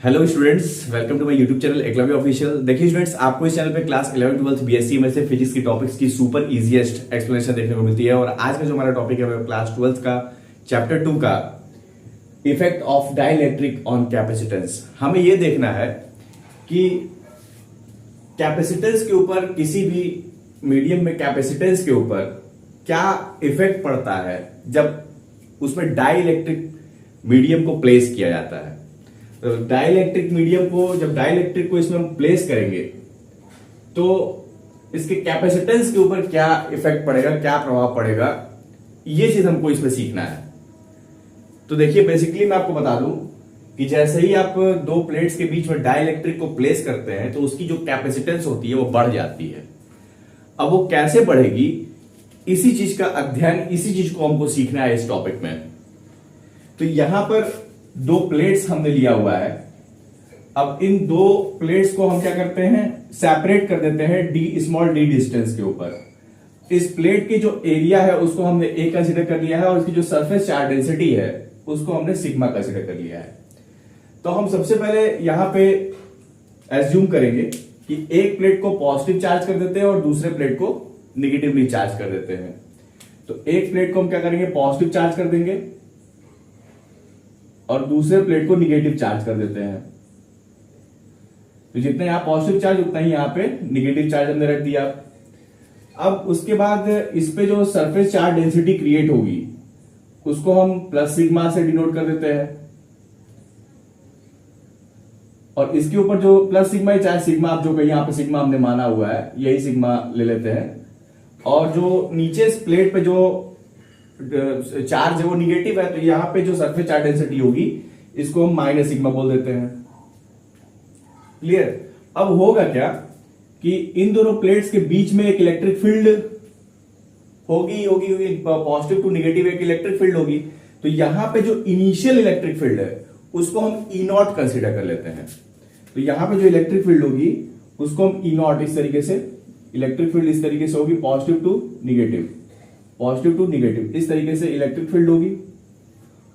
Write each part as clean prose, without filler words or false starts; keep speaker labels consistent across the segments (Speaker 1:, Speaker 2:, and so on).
Speaker 1: Hello students, welcome to my YouTube channel Eklavya official. देखिए students, आपको इस चैनल पे क्लास 11 12 बीएससी में से फिजिक्स की टॉपिक्स की सुपर इजीएस्ट एक्सप्लेनेशन देखने को मिलती है। और आज का जो हमारा टॉपिक है वो क्लास 12 का चैप्टर 2 का effect of dielectric on capacitance. हमें ये देखना है कि कैपेसिटेंस के ऊपर, किसी भी मीडियम में कैपेसिटेंस के ऊपर क्या इफेक्ट पड़ता है जब उसमें डाइलेक्ट्रिक मीडियम को प्लेस किया जाता है। तो डाइलेक्ट्रिक मीडियम को, जब डाइलेक्ट्रिक को इसमें हम प्लेस करेंगे तो इसके कैपेसिटेंस के ऊपर क्या इफेक्ट पड़ेगा, क्या प्रभाव पड़ेगा, ये चीज हमको इसमें सीखना है। तो देखिए, बेसिकली मैं आपको बता दूं कि जैसे ही आप दो प्लेट्स के बीच में डाइलेक्ट्रिक को प्लेस करते हैं तो उसकी जो कैपेसिटेंस होती है वो बढ़ जाती है। अब वो कैसे बढ़ेगी, इसी चीज का अध्ययन, इसी चीज को हमको सीखना है इस टॉपिक में। तो यहां पर दो प्लेट्स हमने लिया हुआ है। अब इन दो प्लेट्स को हम क्या करते हैं, सेपरेट कर देते हैं डी स्मॉल डी डिस्टेंस के ऊपर। इस प्लेट की जो एरिया है उसको हमने ए कंसीडर कर लिया है और उसकी जो सरफेस चार्ज डेंसिटी है उसको हमने सिग्मा कंसीडर कर लिया है। तो हम सबसे पहले यहां पे एज्यूम करेंगे कि एक प्लेट को पॉजिटिव चार्ज कर देते हैं और दूसरे प्लेट को निगेटिवली चार्ज कर देते हैं। तो एक प्लेट को हम क्या करेंगे, पॉजिटिव चार्ज कर देंगे और दूसरे प्लेट को निगेटिव चार्ज कर देते हैं। तो जितने यहां पॉजिटिव चार्ज उतना ही यहां पे निगेटिव चार्ज हमने रख दिया। अब उसके बाद इस पे जो सरफेस चार्ज डेंसिटी क्रिएट होगी उसको हम प्लस सिग्मा से डिनोट कर देते हैं और इसके ऊपर जो प्लस सिग्मा है, चाहे सिग्मा आप जो कहीं यहां पे सिग्मा हमने माना हुआ है, यही सिग्मा ले लेते हैं। और जो नीचे इस प्लेट पे जो चार्ज है वो निगेटिव है, तो यहां पे जो सरफेस चार्ज डेंसिटी होगी इसको हम माइनस सिग्मा बोल देते हैं। क्लियर। अब होगा क्या कि इन दोनों प्लेट्स के बीच में एक इलेक्ट्रिक फील्ड होगी पॉजिटिव टू निगेटिव एक इलेक्ट्रिक फील्ड होगी। तो यहां पे जो इनिशियल इलेक्ट्रिक फील्ड है उसको हम ई नॉट कंसिडर कर लेते हैं। तो यहां पे जो इलेक्ट्रिक फील्ड होगी उसको हम ई नॉट, इस तरीके से इलेक्ट्रिक फील्ड इस तरीके से होगी, positive to negative, positive to negative, इस तरीके से इलेक्ट्रिक फील्ड होगी,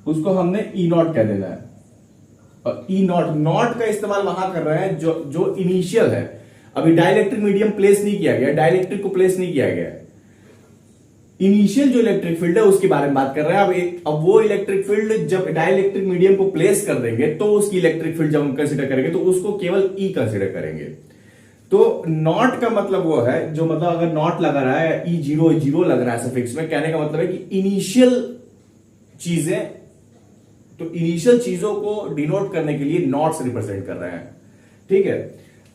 Speaker 1: उसको हमने ई नॉट कह देना है। और ई नॉट, नॉट का इस्तेमाल वहां कर रहे हैं जो इनिशियल है। अभी डाइलेक्ट्रिक मीडियम प्लेस नहीं किया गया, डाइलेक्ट्रिक को प्लेस नहीं किया गया, इनिशियल जो इलेक्ट्रिक फील्ड है उसके बारे में बात कर रहे हैं। अब वो इलेक्ट्रिक फील्ड जब डाइलेक्ट्रिक मीडियम को प्लेस कर देंगे तो उसकी इलेक्ट्रिक फील्ड जब हम कंसिडर करेंगे तो उसको केवल ई कंसिडर करेंगे। तो नॉट का मतलब वो है, जो मतलब अगर नॉट लगा रहा है, ई जीरो जीरो लग रहा है सफिक्स में, कहने का मतलब है कि इनिशियल चीजें, तो इनिशियल चीजों को डिनोट करने के लिए नॉट से रिप्रेजेंट कर रहे हैं। ठीक है।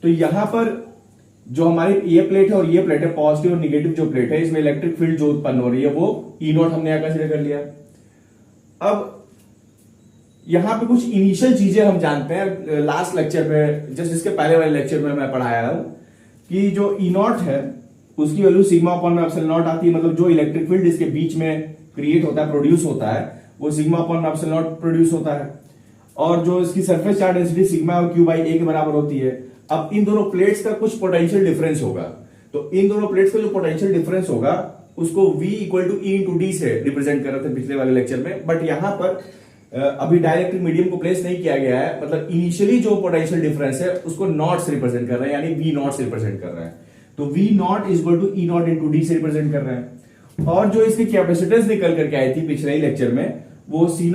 Speaker 1: तो यहां पर जो हमारी ये प्लेट है और ये प्लेट है, पॉजिटिव और निगेटिव जो प्लेट है, इसमें इलेक्ट्रिक फील्ड जो उत्पन्न हो रही है वो ई नॉट हमने यहां कंसीडर कर लिया। अब यहां पे कुछ इनिशियल चीजें हम जानते हैं, लास्ट लेक्चर में, जस्ट इसके पहले वाले लेक्चर में मैं पढ़ाया हूं कि जो ई नॉट है उसकी value sigma upon epsilon not आती है। मतलब जो इलेक्ट्रिक फील्ड इसके बीच में क्रिएट होता है, प्रोड्यूस होता है, वो sigma upon epsilon not produce होता है। और जो इसकी सरफेस चार्ज डेंसिटी सिग्मा और क्यू बाई ए के बराबर होती है। अब इन दोनों प्लेट्स का कुछ पोटेंशियल डिफरेंस होगा, तो इन दोनों प्लेट्स का जो पोटेंशियल डिफरेंस होगा उसको V equal to E into D से रिप्रेजेंट कर रहे थे पिछले वाले लेक्चर में। बट यहां पर अभी डाइलेक्ट्रिक मीडियम को प्लेस नहीं किया गया है, मतलब इनिशियली जो पोटेंशियल डिफरेंस है उसको नॉट से रिप्रेजेंट कर रहे हैं, यानी V नॉट से रिप्रेजेंट कर रहे हैं। तो V not is equal to E not into D से रिप्रेजेंट कर रहे हैं। और जो इसकी कैपेसिटेंस निकल करके आई थी पिछले ही लेक्चर में, वो C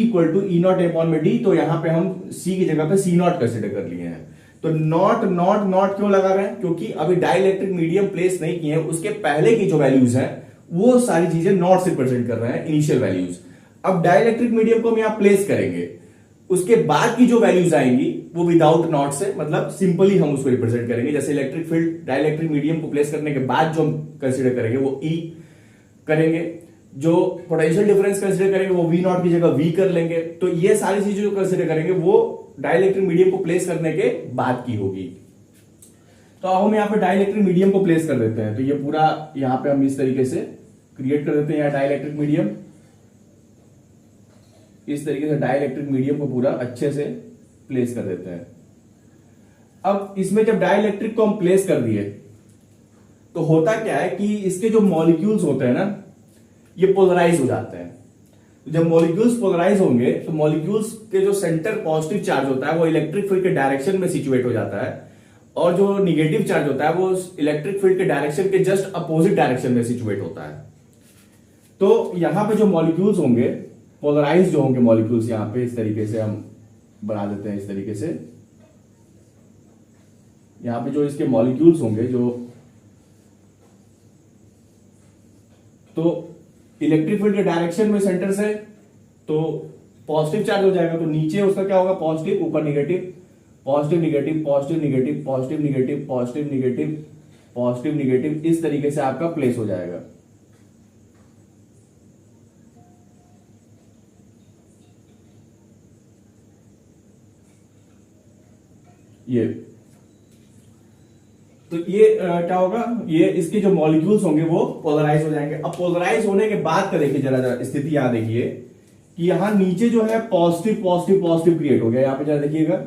Speaker 1: equal to E naught upon में डी। तो यहां पे हम C की जगह पे सी नॉट कंसिडर कर लिए हैं। तो नॉट नॉट नॉट क्यों लगा रहे हैं, क्योंकि अभी डाइलेक्ट्रिक मीडियम प्लेस नहीं किए हैं, उसके पहले की जो वैल्यूज हैं वो सारी चीजें नॉट से रिप्रेजेंट कर रहे हैं, इनिशियल वैल्यूज। अब डाइलेक्ट्रिक मीडियम को हम यहां प्लेस करेंगे, उसके बाद की जो वैल्यूज आएंगी वो विदाउट नॉट से, मतलब सिंपली हम उसको रिप्रेजेंट करेंगे। जैसे इलेक्ट्रिक फील्ड डाइलेक्ट्रिक मीडियम को प्लेस करने के बाद जो हम कंसिडर करेंगे वो ई करेंगे, जो पोटेंशियल डिफरेंस कंसिडर करेंगे वो वी नॉट की जगह वी कर लेंगे। तो ये सारी चीजें जो कंसिडर करेंगे वो डाइलेक्ट्रिक मीडियम को प्लेस करने के बाद की होगी। तो अब हम यहां पे डाइलेक्ट्रिक मीडियम को प्लेस कर देते हैं। तो ये पूरा यहां पे हम इस तरीके से क्रिएट कर देते हैं यहां डाइलेक्ट्रिक मीडियम, इस तरीके से डाइलेक्ट्रिक मीडियम को पूरा अच्छे से प्लेस कर देते हैं। अब इसमें जब डाइलेक्ट्रिक को हम प्लेस कर दिए तो होता क्या है कि इसके जो मॉलिक्यूल्स होते हैं ना, ये पोलराइज हो जाते हैं। जब मॉलिक्यूल्स पोलराइज होंगे तो मॉलिक्यूल्स के जो सेंटर पॉजिटिव चार्ज होता है वो इलेक्ट्रिक फील्ड के डायरेक्शन में सिचुएट हो जाता है, और जो निगेटिव चार्ज होता है वो इलेक्ट्रिक फील्ड के डायरेक्शन के जस्ट अपोजिट डायरेक्शन में सिचुएट होता है। तो यहां पे जो मॉलिक्यूल्स होंगे पोलराइज जो होंगे मॉलिक्यूल्स, यहां पे इस तरीके से हम बना देते हैं, इस तरीके से यहां पे जो इसके मॉलिक्यूल्स होंगे जो, तो इलेक्ट्रिक फील्ड के डायरेक्शन में सेंटर से तो पॉजिटिव चार्ज हो जाएगा, तो नीचे उसका क्या होगा पॉजिटिव, ऊपर negative, positive negative positive negative positive negative positive negative positive negative, इस तरीके से आपका प्लेस हो जाएगा। ये तो ये क्या होगा, ये इसके जो मॉलिक्यूल्स होंगे वो पोलराइज हो जाएंगे। अब पोलराइज होने के बाद का देखिए जरा स्थिति यहां देखिए कि यहां नीचे जो है पॉजिटिव पॉजिटिव पॉजिटिव क्रिएट हो गया। यहां पे जरा देखिएगा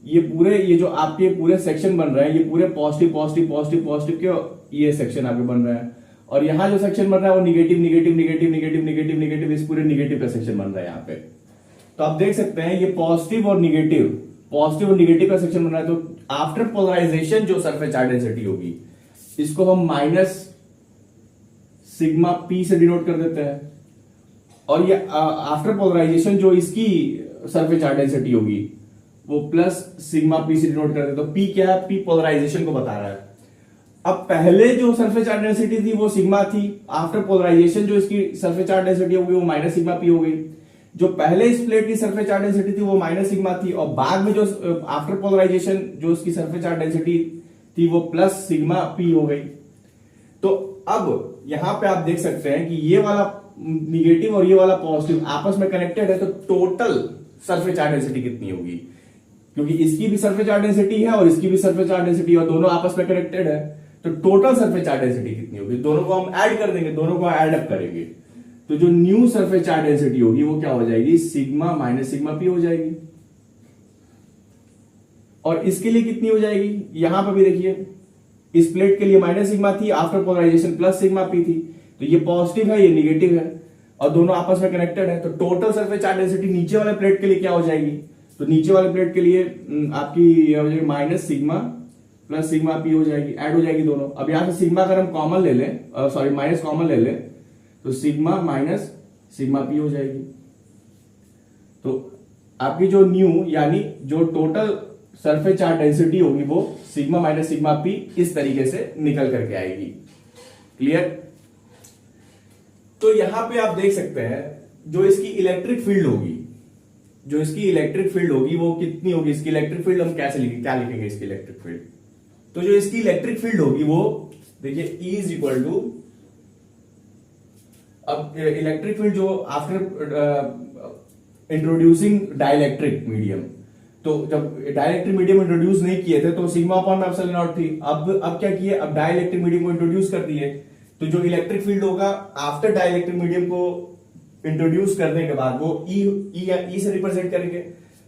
Speaker 1: ये पूरे, ये जो आपके पूरे सेक्शन बन रहे हैं ये पूरे पॉजिटिव पॉजिटिव पॉजिटिव पॉजिटिव के ये सेक्शन आपके बन रहे हैं, और यहां जो सेक्शन बन रहा है वो negative negative negative negative negative negative, इस पूरे निगेटिव का सेक्शन बन रहा है यहाँ पे। तो आप देख सकते हैं ये पॉजिटिव और निगेटिव का सेक्शन बन रहा है। तो आफ्टर पोलराइजेशन जो सरफेस चार्ज डेंसिटी होगी इसको हम माइनस सिग्मा पी से डिनोट कर देते हैं, और ये आफ्टर पोलराइजेशन जो इसकी सरफेस चार्ज डेंसिटी होगी वो प्लस सिग्मा पी से डिनोट कर देते हैं। तो पी क्या है, पी पोलराइजेशन को बता रहा है। अब पहले जो सरफेस चार्ज डेंसिटी थी वो सिग्मा थी, आफ्टर पोलराइजेशन जो इसकी सरफेस चार्ज डेंसिटी होगी वो माइनस सिग्मा पी हो गई। जो पहले इस प्लेट की सरफेस चार्ज डेंसिटी थी वो माइनस सिग्मा थी, और बाद में जो आफ्टर पोलराइजेशन जो इसकी सरफेस चार्ज डेंसिटी थी वो प्लस सिग्मा पी हो गई। तो अब यहां पे आप देख सकते हैं कि ये वाला निगेटिव और ये वाला पॉजिटिव आपस में कनेक्टेड है, तो टोटल सरफेस चार्ज डेंसिटी कितनी होगी, क्योंकि इसकी भी सरफेस चार्ज डेंसिटी है और इसकी भी सरफेस चार्ज डेंसिटी है और दोनों आपस में कनेक्टेड है, तो टोटल सरफेस चार्ज डेंसिटी कितनी होगी, दोनों को हम ऐड कर देंगे, दोनों को ऐड अप करेंगे, तो जो न्यू सरफेस चार्ज डेंसिटी होगी वो क्या हो जाएगी, सिग्मा माइनस सिग्मा पी हो जाएगी। और इसके लिए कितनी हो जाएगी, यहां पर भी देखिए इस प्लेट के लिए माइनस सिग्मा थी, after polarisation plus sigma P थी, तो ये पॉजिटिव है ये निगेटिव है और दोनों आपस में कनेक्टेड है, तो टोटल सरफेस चार्ज डेंसिटी नीचे वाले प्लेट के लिए क्या हो जाएगी, तो नीचे वाले प्लेट के लिए आपकी हो जाएगी minus sigma plus sigma P हो जाएगी, ऐड हो जाएगी दोनों। अब यहां से सिग्मा अगर हम कॉमन ले लें, सॉरी माइनस कॉमन ले लें, तो सिग्मा माइनस सिग्मा पी हो जाएगी। तो आपकी जो न्यू यानी जो टोटल सरफेस चार्ज डेंसिटी होगी वो सिग्मा माइनस सिग्मा पी इस तरीके से निकल करके आएगी। क्लियर। तो यहां पे आप देख सकते हैं जो इसकी इलेक्ट्रिक फील्ड होगी, जो इसकी इलेक्ट्रिक फील्ड होगी वो कितनी होगी, इसकी इलेक्ट्रिक फील्ड हम कैसे लिखेंगे, क्या लिखेंगे इसकी इलेक्ट्रिक फील्ड, तो जो इसकी इलेक्ट्रिक फील्ड होगी वो देखिए E इज इक्वल टू, अब इलेक्ट्रिक फील्ड जो आफ्टर इंट्रोड्यूसिंग डाइलेक्ट्रिक मीडियम, तो जब डाइलेक्ट्रिक मीडियम इंट्रोड्यूस नहीं किए थे तो सिग्मा अपॉन एप्सिलॉन नॉट थी, अब क्या किए, अब डाइलेक्ट्रिक मीडियम को इंट्रोड्यूस कर दिए, तो जो इलेक्ट्रिक फील्ड होगा आफ्टर डाइलेक्ट्रिक मीडियम को इंट्रोड्यूस करने के बाद वो ई से रिप्रेजेंट करेंगे।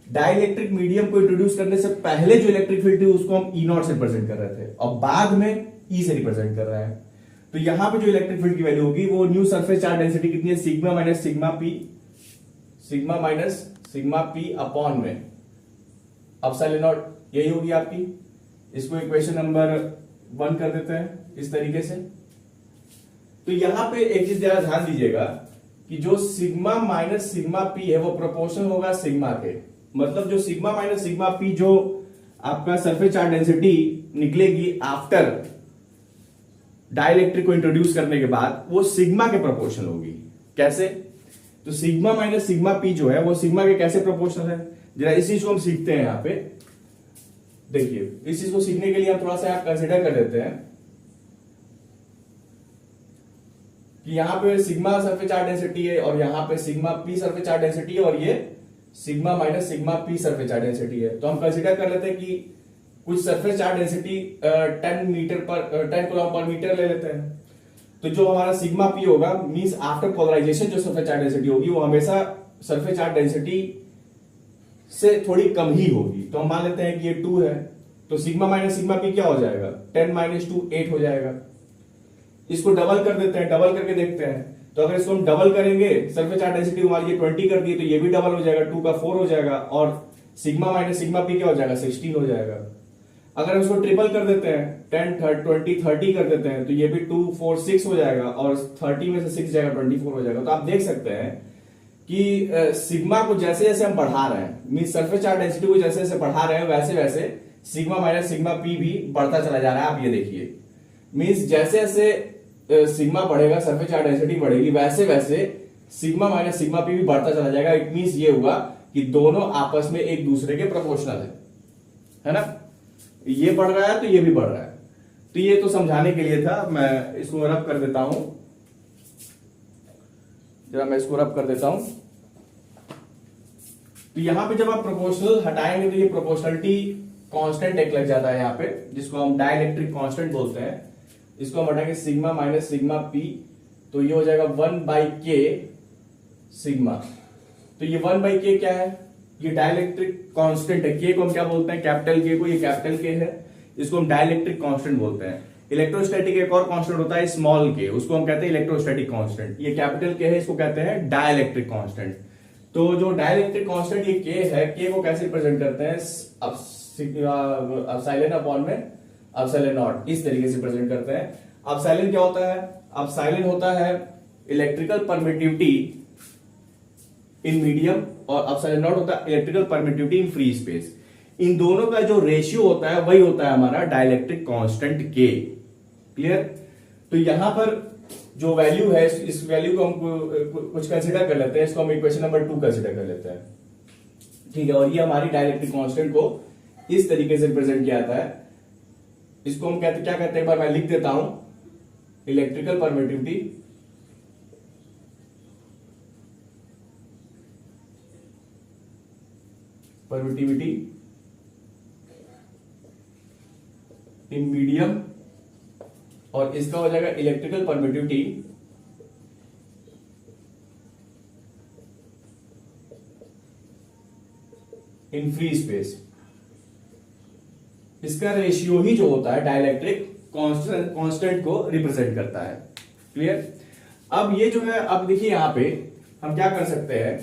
Speaker 1: डाइलेक्ट्रिक मीडियम को इंट्रोड्यूस करने से पहले जो इलेक्ट्रिक फील्ड थी उसको हम ई नॉट से रिप्रेजेंट कर रहे थे और बाद में ई से रिप्रेजेंट कर रहे हैं। तो यहां पे जो इलेक्ट्रिक फील्ड की वैल्यू होगी वो न्यू सरफेस चार्ज डेंसिटी कितनी है, sigma minus sigma P upon में एप्सिलॉन नॉट, यही होगी आपकी। इसको इक्वेशन नंबर 1 कर देते हैं इस तरीके से। तो यहां पे एक चीज जरा ध्यान दीजिएगा कि जो सिग्मा माइनस सिग्मा पी है वो प्रोपोर्शनल होगा सिग्मा के, मतलब जो सिग्मा माइनस सिग्मा पी जो आपका सरफेस चार्ज डेंसिटी निकलेगी आफ्टर डाइलेक्ट्रिक को इंट्रोड्यूस करने के बाद वो सिग्मा के प्रोपोर्शनल होगी। कैसे, तो सिग्मा माइनस सिग्मा पी जो है वो सिग्मा के कैसे प्रोपोर्शनल है, जरा इस चीज को हम सीखते हैं। यहां पे देखिए इस चीज को सीखने के लिए हम थोड़ा सा कंसिडर कर लेते हैं कि यहां पे सिग्मा सरफेस चार्ज डेंसिटी है और यहां पे sigma P surface charge density है और ये sigma minus sigma P surface charge density है। तो हम कंसिडर कर लेते हैं कि कुछ surface charge density 10 coulomb per metre ले लेते हैं। तो जो हमारा सिग्मा पी होगा मींस आफ्टर पोलराइजेशन जो सरफेस चार्ज डेंसिटी होगी वो हमेशा सरफेस चार्ज डेंसिटी से थोड़ी कम ही होगी। तो हम मान लेते हैं कि ये 2 है, तो सिग्मा माइनस सिग्मा पी क्या हो जाएगा, 10 - 2 8 हो जाएगा। इसको डबल कर देते हैं, डबल करके देखते हैं तो अगर इसको हम डबल करेंगे, सरफेस चार्ज डेंसिटी मान लीजिए 20 कर दी तो ये भी डबल हो जाएगा, 2 का 4 हो जाएगा, और सिग्मा माइनस सिग्मा पी क्या हो जाएगा, 16 हो जाएगा। अगर हम इसको ट्रिपल कर देते हैं, 10 20 30 कर देते हैं, तो ये भी 2 4 6 हो जाएगा, और 30 में से 6 जाएगा 24 हो जाएगा। तो आप देख सकते हैं कि सिग्मा को जैसे जैसे हम बढ़ा रहे हैं, मीन सरफेस चार्ज डेंसिटी को जैसे जैसे बढ़ा रहे हैं, वैसे वैसे सिग्मा माइनस सिग्मा पी भी बढ़ता चला जा रहा है। आप ये देखिए, मीन्स जैसे जैसे सिग्मा बढ़ेगा, सरफेस चार्ज डेंसिटी बढ़ेगी, वैसे वैसे सिग्मा माइनस सिग्मा पी भी बढ़ता चला जाएगा। इट मीन्स ये हुआ कि दोनों आपस में एक दूसरे के प्रोपोर्शनल है ना। ये बढ़ रहा है तो ये भी बढ़ रहा है। तो ये तो समझाने के लिए था। मैं इसको रब कर देता हूं, जरा मैं इसको रब कर देता हूं। तो यहां पे जब आप प्रोपोर्शनल हटाएंगे तो ये प्रोपोर्शनलिटी कांस्टेंट एक लग जाता है यहां पे, जिसको हम डाइलेक्ट्रिक कांस्टेंट बोलते हैं। इसको हम हटाएंगे सिग्मा माइनस सिग्मा पी, तो ये हो जाएगा 1/k सिग्मा। तो ये 1/k क्या है, ये डाइलेक्ट्रिक कांस्टेंट है। के को हम क्या बोलते हैं, कैपिटल के को, ये कैपिटल के है, इसको हम डाइलेक्ट्रिक कांस्टेंट बोलते हैं। इलेक्ट्रोस्टैटिक एक और कांस्टेंट होता है स्मॉल के, उसको हम कहते हैं इलेक्ट्रोस्टैटिक कांस्टेंट। ये कैपिटल के है, इसको कहते हैं डाइलेक्ट्रिक कांस्टेंट। तो जो डाइलेक्ट्रिक कांस्टेंट ये के है, के को कैसे रिप्रेजेंट करते हैं, एप्सिलॉन अपॉन में एप्सिलॉन नॉट, इस तरीके से प्रेजेंट करते हैं। एप्सिलॉन क्या होता है, एप्सिलॉन होता है इलेक्ट्रिकल परमिटिविटी इन मीडियम, और एप्सिलॉन नॉट होता है electrical permittivity in free space. इन दोनों का जो रेशियो होता है वही होता है हमारा डाइलेक्ट्रिक कांस्टेंट के। क्लियर। तो यहां पर जो वैल्यू है, इस वैल्यू को हम कुछ कंसीडर कर लेते हैं, इसको हम इक्वेशन नंबर 2 कंसीडर कर लेते हैं। ठीक है, और ये हमारी डाइलेक्ट्रिक कांस्टेंट को इस तरीके से रिप्रेजेंट किया जाता है। इसको हम कहते क्या कहते हैं, एक बार मैं लिख देता हूं, इलेक्ट्रिकल परमिटिविटी इन मीडियम, और इसका हो जाएगा electrical permittivity in free space. इसका रेशियो ही जो होता है डाइलेक्ट्रिक कांस्टेंट को रिप्रेजेंट करता है। क्लियर। अब ये जो है, अब देखिए यहां पे हम क्या कर सकते हैं,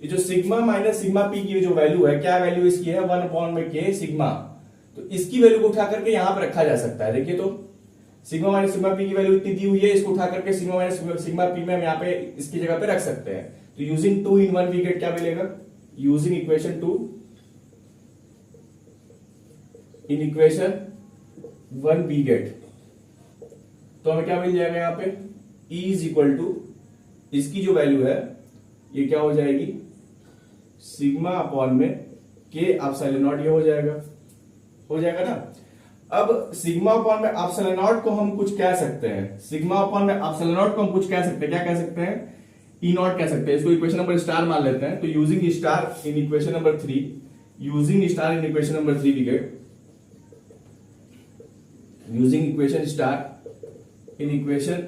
Speaker 1: ये जो सिग्मा माइनस सिग्मा पी की जो वैल्यू है, क्या वैल्यू इसकी है, 1/k सिग्मा। तो इसकी वैल्यू को उठा करके यहां पर रखा जा सकता है। देखिए तो सिग्मा माइनस सिग्मा पी की वैल्यू इतनी दी हुई है, इसको उठा करके सिग्मा माइनस सिग्मा पी में हम यहाँ पे इसकी जगह पे रख सकते हैं। तो यूजिंग 2 in 1 वी गेट क्या मिलेगा, using equation 2 in equation 1 we get, तो हमें क्या मिल जाएगा यहाँ पे, E इज इक्वल टू, इसकी जो वैल्यू है ये क्या हो जाएगी, सिग्मा अपॉन में के एप्सिलॉन नॉट, ये हो जाएगा ना। अब सिग्मा अपॉन में एप्सिलॉन नॉट को हम कुछ कह सकते हैं, सिग्मा अपॉन में एप्सिलॉन नॉट को हम कुछ कह सकते हैं, क्या कह सकते हैं, ई नॉट कह सकते हैं। इसको इक्वेशन नंबर स्टार मान लेते हैं। तो using star in equation number 3, using star in equation number 3 we get, using equation star in equation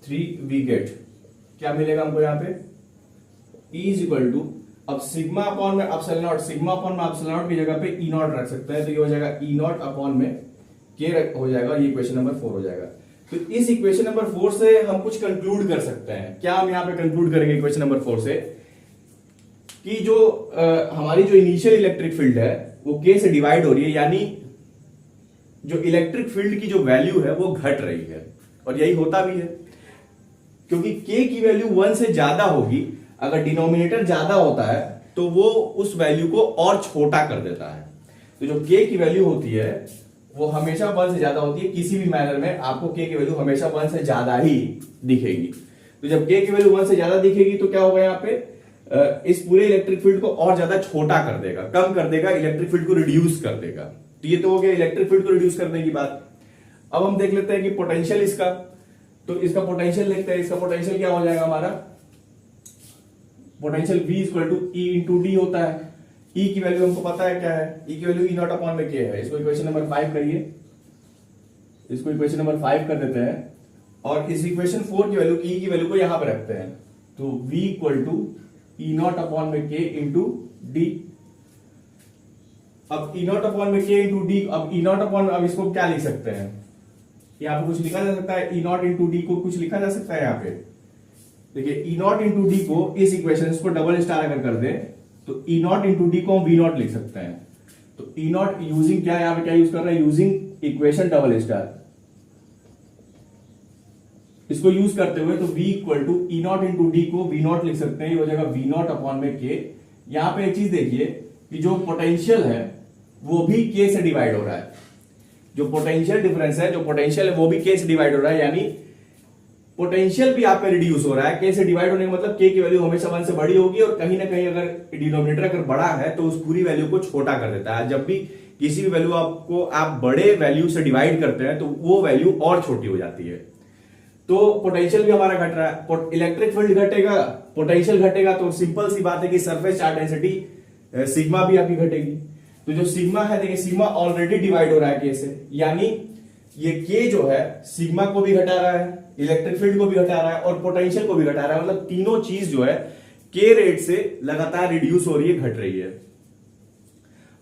Speaker 1: 3 we get, क्या मिलेगा हमको यहाँ पे, E इज इक्वल टू, अब सिग्मा अपॉन में एप्सिलॉन नॉट, सिग्मा अपॉन में एप्सिलॉन नॉट की जगह पे ई नॉट रख सकते हैं। तो ये हो जाएगा ई नॉट अपॉन में के हो जाएगा, ये इक्वेशन नंबर 4 हो जाएगा। तो इस इक्वेशन नंबर 4 से हम कुछ कंक्लूड कर सकते हैं। क्या हम यहाँ पे कंक्लूड करेंगे इक्वेशन नंबर 4 से, कि जो हमारी जो इनिशियल इलेक्ट्रिक फील्ड है वो के से डिवाइड हो रही है, यानी जो इलेक्ट्रिक फील्ड की जो वैल्यू है वो घट रही है। और यही होता भी है, क्योंकि के की वैल्यू 1 से ज्यादा होगी, अगर डिनोमिनेटर ज्यादा होता है तो वो उस वैल्यू को और छोटा कर देता है। तो जो के की वैल्यू होती है वो हमेशा 1 से ज्यादा होती है, किसी भी मैनर में आपको के की वैल्यू हमेशा 1 से ज्यादा ही दिखेगी। तो जब के की वैल्यू 1 से ज्यादा दिखेगी तो क्या होगा, यहाँ पे इस पूरे इलेक्ट्रिक फील्ड को और ज्यादा छोटा कर देगा, कम कर देगा, इलेक्ट्रिक फील्ड को रिड्यूस कर देगा। तो ये तो हो गया इलेक्ट्रिक फील्ड को रिड्यूस करने की बात। अब हम देख लेते हैं कि पोटेंशियल इसका, तो इसका पोटेंशियल देखते हैं। इसका पोटेंशियल क्या हो जाएगा हमारा, potential V equal to E into D होता है। E की वैल्यू हमको पता है क्या है, E की वैल्यू E नॉट अपॉन में K है। इसको इक्वेशन नंबर 5 करिए, इसको इक्वेशन नंबर 5 कर देते हैं, और इस इक्वेशन 4 की वैल्यू, E की वैल्यू को यहां पर रखते हैं। तो V equal to E not upon में K इंटू डी। अब E नॉट अपॉन में K इंटू डी, अब E नॉट अपॉन, अब इसको क्या लिख सकते हैं, यहाँ पे कुछ लिखा जा सकता है, ई नॉट इंटू डी को कुछ लिखा जा सकता है यहाँ पे। देखिए ई नॉट इंटू डी को इस इक्वेशन को डबल स्टार अगर कर दे तो ई नॉट इंटू डी को हम वी नॉट लिख सकते हैं। तो ई नॉट यूजिंग क्या, यहाँ पे क्या यूज कर रहे हैं, यूजिंग इक्वेशन डबल स्टार, इसको यूज करते हुए तो v equal to E not into D को वी नॉट लिख सकते हैं, ये हो जाएगा वी नॉट अपॉन में के। यहां पे एक चीज देखिए कि जो पोटेंशियल है वो भी k से डिवाइड हो रहा है, जो पोटेंशियल डिफरेंस है, जो पोटेंशियल है वो भी k से डिवाइड हो रहा है, यानी पोटेंशियल भी आप पे रिड्यूस हो रहा है। k से डिवाइड होने का मतलब k की वैल्यू हमेशा 1 से बड़ी होगी और कहीं ना कहीं अगर डिनोमिनेटर अगर बड़ा है तो उस पूरी वैल्यू को छोटा कर देता है। जब भी किसी भी वैल्यू आपको आप बड़े वैल्यू से डिवाइड करते हैं तो वो वैल्यू और छोटी हो जाती है। तो पोटेंशियल भी हमारा घट रहा है, इलेक्ट्रिक फील्ड घटेगा, पोटेंशियल घटेगा, तो सिंपल सी बात है कि सरफेस चार्ज डेंसिटी सिग्मा भी आपकी घटेगी। तो जो सिग्मा है, देखिए सिग्मा ऑलरेडी डिवाइड हो रहा है के से, यानी ये के जो है सिग्मा को भी घटा रहा है, इलेक्ट्रिक फील्ड को भी घटा रहा है और पोटेंशियल को भी घटा रहा है। मतलब तीनों चीज जो है के रेट से लगातार रिड्यूस हो रही है, घट रही है।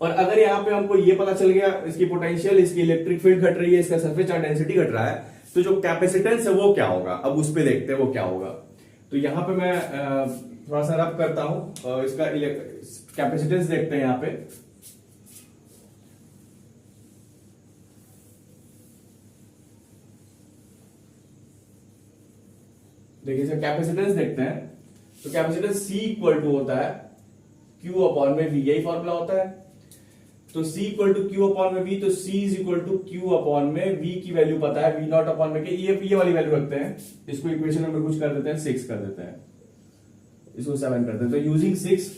Speaker 1: और अगर यहाँ पे हमको ये पता चल गया इसकी पोटेंशियल, इसकी इलेक्ट्रिक फील्ड घट रही है, इसका सरफेस चार्ज डेंसिटी घट रहा है, तो जो कैपेसिटेंस है वो क्या होगा, अब उस पे देखते हैं वो क्या होगा। तो यहां पे मैं थोड़ा सा रब करता हूं और इसका कैपेसिटेंस देखते हैं यहां पे। देखिए इसका कैपेसिटेंस देखते हैं, तो कैपेसिटेंस C इक्वल टू होता है Q अपॉन में V, यही फॉर्मूला होता है। तो C equal to Q upon में V, तो C is equal to Q upon में V की वैल्यू पता है, V नॉट अपॉन में के, ये वाली वैल्यू रखते हैं, इसको इक्वेशन नंबर कुछ कर देते हैं 6 कर देते हैं, इसको 7 कर देते हैं। तो यूजिंग 6,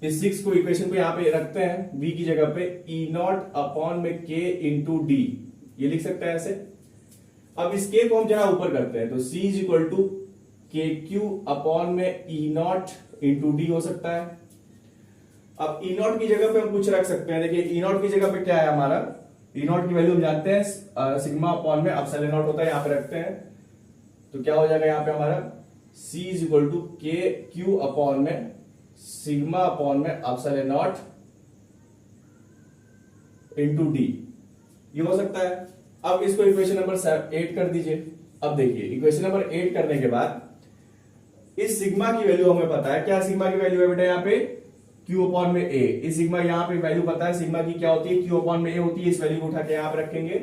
Speaker 1: इस 6 को इक्वेशन को यहाँ पे रखते हैं V की जगह पे, E नॉट अपॉन में K इंटू डी, ये लिख सकते हैं ऐसे। अब इस K को हम जरा ऊपर करते हैं तो C इज इक्वल टू के क्यू अपॉन में E नॉट इंटू डी हो सकता है। अब ई नॉट की जगह पे हम कुछ रख सकते हैं, देखिए ई नॉट की जगह पे क्या है हमारा, ई नॉट की वैल्यू हम जानते हैं सिग्मा अपॉन में एप्सिलॉन नॉट होता है, यहां पे रखते हैं तो क्या हो जाएगा यहाँ पे हमारा C इज इक्वल टू के क्यू अपॉन में सिग्मा अपॉन में एप्सिलॉन नॉट इंटू डी, ये हो सकता है। अब इसको इक्वेशन नंबर 8 कर दीजिए। अब देखिए इक्वेशन नंबर 8 करने के बाद इस सिग्मा की वैल्यू हमें पता है, क्या सिग्मा की वैल्यू है बेटा यहाँ पे, Q अपॉन में A। इस सिग्मा यहाँ पे वैल्यू पता है, सिग्मा की क्या होती है, Q अपॉन में A होती है। इस वैल्यू को उठा के यहाँ पे रखेंगे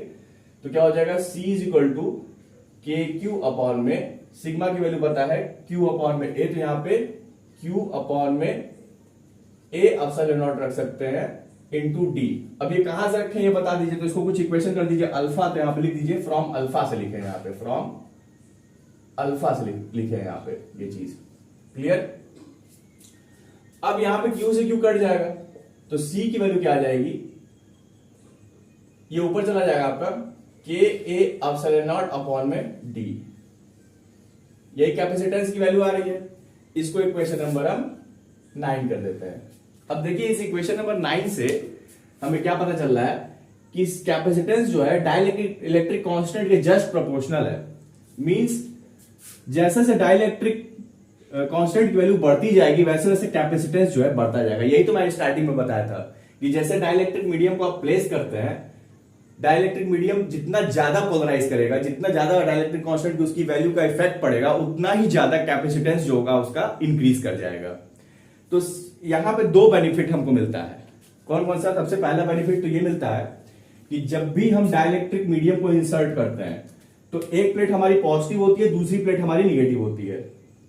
Speaker 1: तो क्या हो जाएगा, C इज इक्वल टू के क्यू अपॉन में, सिग्मा की वैल्यू पता है Q अपॉन में A, तो यहाँ पे Q अपॉन में A एप्सिलॉन नॉट रख सकते हैं इंटू डी। अब ये कहां से रखें ये बता दीजिए, तो इसको कुछ इक्वेशन कर दीजिए अल्फा, तो यहाँ पे लिख दीजिए फ्रॉम अल्फा से लिखे, यहाँ पे फ्रॉम अल्फा से लिखे यहाँ पे ये चीज क्लियर। अब यहां पे Q से Q कट जाएगा तो C की वैल्यू क्या आ जाएगी, ये ऊपर चला जाएगा आपका के ए एप्सिलॉन नॉट अपॉन में डी, यही कैपेसिटेंस की वैल्यू आ रही है। इसको इक्वेशन नंबर हम 9 कर देते हैं। अब देखिए इस इक्वेशन नंबर 9 से हमें क्या पता चल रहा है कि इस कैपेसिटेंस जो है डाइलेक्ट्रिक इलेक्ट्रिक कांस्टेंट के जस्ट प्रोपोर्शनल है। मींस जैसे से डाइलेक्ट्रिक कांस्टेंट की वैल्यू बढ़ती जाएगी वैसे वैसे कैपेसिटेंस जो है बढ़ता जाएगा। यही तो मैंने स्टार्टिंग में बताया था कि जैसे डाइलेक्ट्रिक मीडियम को आप प्लेस करते हैं, डाइलेक्ट्रिक मीडियम जितना ज्यादा पोलराइज करेगा, जितना ज्यादा डाइलेक्ट्रिक कांस्टेंट उसकी वैल्यू का इफेक्ट पड़ेगा, उतना ही ज्यादा कैपेसिटेंस जो होगा उसका इंक्रीज कर जाएगा। तो यहां पे दो बेनिफिट हमको मिलता है। कौन कौन सा? सबसे पहला बेनिफिट तो ये मिलता है कि जब भी हम डाइलेक्ट्रिक मीडियम को इंसर्ट करते हैं तो एक प्लेट हमारी पॉजिटिव होती है, दूसरी प्लेट हमारी निगेटिव होती है,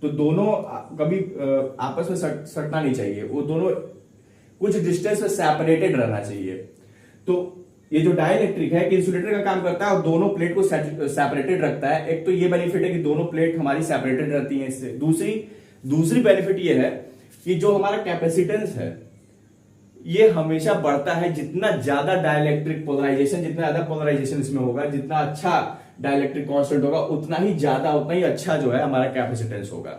Speaker 1: तो दोनों कभी आपस में सटना नहीं चाहिए, वो दोनों कुछ डिस्टेंस में सेपरेटेड रहना चाहिए। तो ये जो डाइलेक्ट्रिक है कि इंसुलेटर का काम करता है और दोनों प्लेट को सेपरेटेड रखता है। एक तो ये बेनिफिट है कि दोनों प्लेट हमारी सेपरेटेड रहती हैं इससे। दूसरी बेनिफिट ये है कि जो हमारा कैपेसिटेंस है ये हमेशा बढ़ता है। जितना ज्यादा डाइलेक्ट्रिक पोलराइजेशन, जितना ज्यादा पोलराइजेशन इसमें होगा, जितना अच्छा डाइलेक्ट्रिक कांस्टेंट होगा, उतना ही अच्छा जो है हमारा कैपेसिटेंस होगा।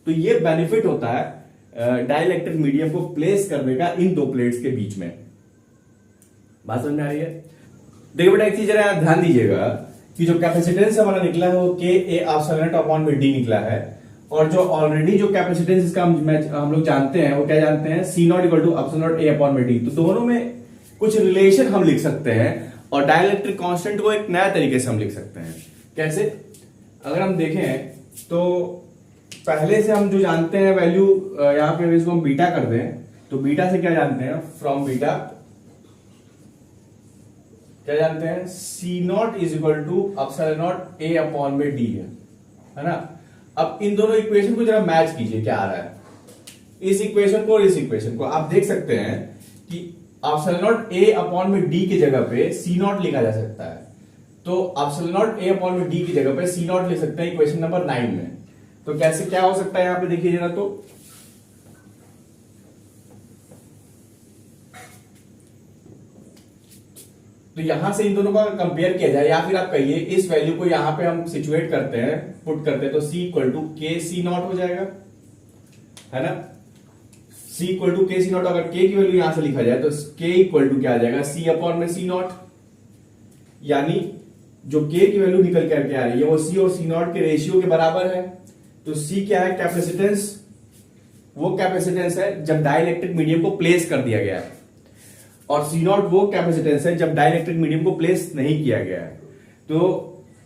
Speaker 1: तो ये बेनिफिट होता है डाइलेक्ट्रिक मीडियम को प्लेस करने का इन दो प्लेट्स के बीच में। बात समझ में आ रही है? देखिए बेटा एक चीज जरा ध्यान दीजिएगा कि जो कैपेसिटेंस हमारा निकला है वो के ए एप्सिलॉन अपॉन में डी निकला है, और जो ऑलरेडी जो कैपेसिटेंस इसका हम लोग जानते हैं वो क्या जानते हैं, C naught equal to epsilon A upon में डी। तो दोनों में कुछ रिलेशन हम लिख सकते हैं और डाइलेक्ट्रिक कांस्टेंट को एक नया तरीके से हम लिख सकते हैं। कैसे? अगर हम देखें तो पहले से हम जो जानते हैं वैल्यू, यहां पे इसको हम बीटा कर दें तो बीटा से क्या जानते हैं, फ्रॉम बीटा क्या जानते हैं, C naught is equal to epsilon naught A upon में डी है ना। अब इन दोनों इक्वेशन को जरा मैच कीजिए, क्या आ रहा है, इस इक्वेशन को और इस इक्वेशन को आप देख सकते हैं कि एप्सिलॉन नॉट ए अपॉन में डी की जगह पे सी नॉट लिखा जा सकता है। तो एप्सिलॉन नॉट ए अपॉन में डी की जगह पे सी नॉट लिख सकते हैं इक्वेशन नंबर 9 में। तो कैसे क्या हो सकता है यहां पे देखिए जरा, तो यहां से इन दोनों का कंपेयर किया जाए, या फिर आप कहिए इस वैल्यू को यहां पे हम सिचुएट करते हैं, पुट करते हैं, तो सी इक्वल टू के सी नॉट हो जाएगा, है ना। सी इक्वल टू के सी नॉट, अगर के की वैल्यू यहां से लिखा जाए तो के इक्वल टू क्या आ जाएगा, सी अपॉन में सी नॉट, यानी जो के की वैल्यू निकल करके आ रही है वो सी और सी नॉट के रेशियो के बराबर है। तो सी क्या है, कैपेसिटेंस, वो कैपेसिटेंस है जब डाइलेक्ट्रिक मीडियम को प्लेस कर दिया गया है, और सी नॉट वो कैपेसिटेंस है जब डाइलेक्ट्रिक मीडियम को प्लेस नहीं किया गया है। तो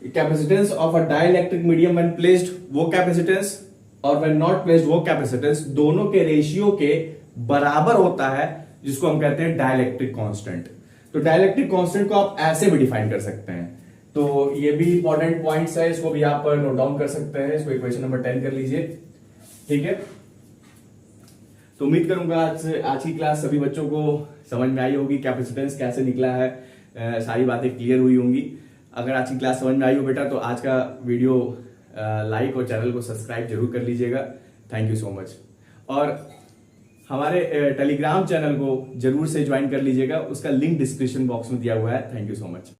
Speaker 1: capacitance of a dielectric medium when placed वो कैपेसिटेंस और व्हेन नॉट प्लेस्ड वो कैपेसिटेंस दोनों के रेशियो के बराबर होता है, जिसको हम कहते हैं डाइलेक्ट्रिक कांस्टेंट। तो डाइलेक्ट्रिक कांस्टेंट को आप ऐसे भी डिफाइन कर सकते हैं। तो ये भी इंपॉर्टेंट पॉइंट्स है, इसको भी आप नोट डाउन कर सकते हैं, इसको इक्वेशन नंबर 10 कर लीजिए, ठीक है। तो उम्मीद करूंगा आज की क्लास सभी बच्चों को समझ में आई होगी, कैपेसिटेंस कैसे निकला है, सारी बातें क्लियर हुई होंगी। अगर आज की क्लास समझ में आई हो बेटा तो आज का वीडियो लाइक और चैनल को सब्सक्राइब जरूर कर लीजिएगा। Thank you so much. और हमारे टेलीग्राम चैनल को जरूर से ज्वाइन कर लीजिएगा, उसका लिंक डिस्क्रिप्शन बॉक्स में दिया हुआ है। Thank you so much.